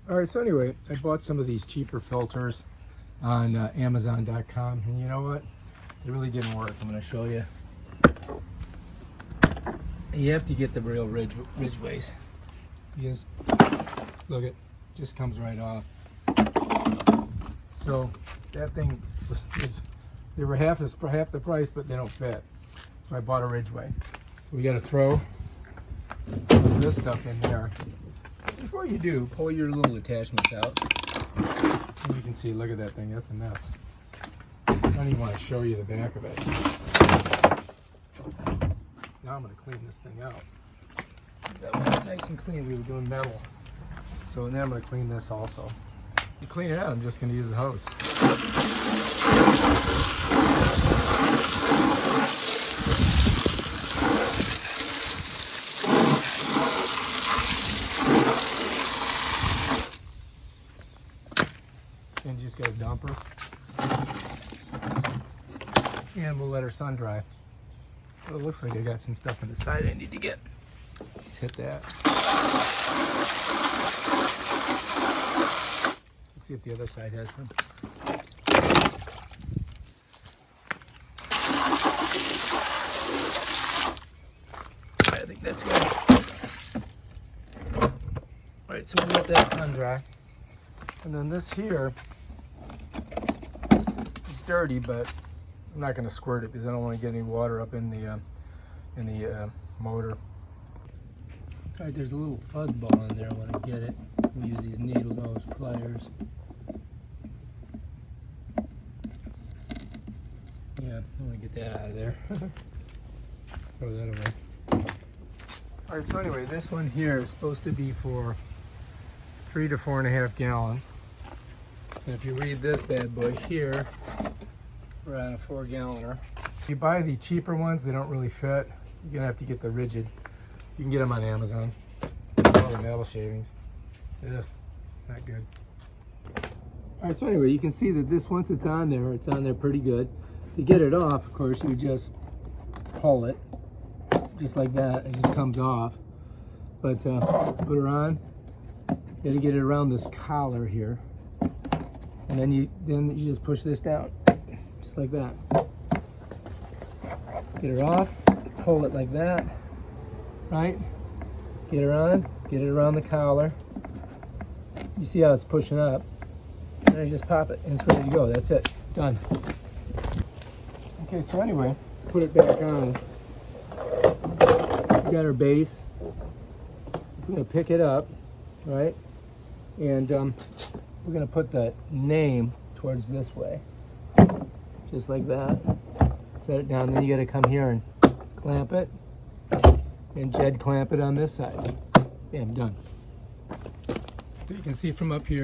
All right, so anyway, I bought some of these cheaper filters on Amazon.com, and you know what? They really didn't work. I'm going to show you. You have to get the real Ridgeways. Because, look, it just comes right off. So that thing was they were half the price, but they don't fit. So I bought a Ridgeway. So we got to throw this stuff in there. Before you do, pull your little attachments out. And you can see, look at that thing, that's a mess. I don't even want to show you the back of it. Now I'm going to clean this thing out. That was nice and clean, we were doing metal. So now I'm going to clean this also. To clean it out, I'm just going to use the hose. And just got a dumper. And we'll let her sun dry. Well, it looks like I got some stuff on the side I need to get. Let's hit that. Let's see if the other side has some. I think that's good. Alright, so we'll let that sun dry. And then this here, it's dirty, but I'm not going to squirt it because I don't want to get any water up in the motor. All right, there's a little fuzz ball in there. I want to get it. We use these needle nose pliers. Yeah, I want to get that out of there. Throw that away. All right, so anyway, this one here is supposed to be for 3 to 4.5 gallons. And if you read this bad boy here, we're on a 4-galloner. If you buy the cheaper ones, they don't really fit. You're gonna have to get the Ridgid. You can get them on Amazon. All the metal shavings. Ugh, it's not good. All right, so anyway, you can see that this, once it's on there pretty good. To get it off, of course, you just pull it, just like that. It just comes off. But put her on. You gotta get it around this collar here. And then you just push this down, just like that. Get her off, pull it like that, right? Get her on, get it around the collar. You see how it's pushing up. And then just pop it and it's ready to go. That's it, done. Okay, so anyway, put it back on. We got our base. We're gonna pick it up, right? And we're gonna put the name towards this way, just like that. Set it down, then you gotta come here and clamp it, and Jed clamp it on this side. Bam, done. So you can see from up here.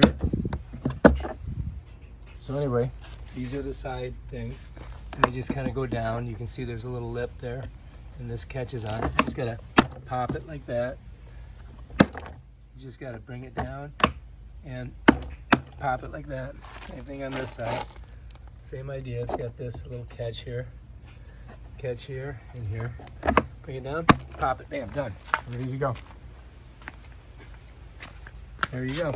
So anyway, these are the side things, and they just kind of go down. You can see there's a little lip there, and this catches on. You just gotta pop it like that. You just gotta bring it down and pop it like that. Same thing on this side. Same idea. It's got this little catch here, and here. Bring it down, pop it, bam, done. Ready to go. There you go.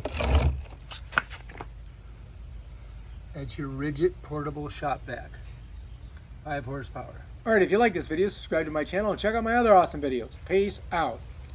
That's your Ridgid portable shop vac. 5 horsepower. All right, if you like this video, subscribe to my channel and check out my other awesome videos. Peace out.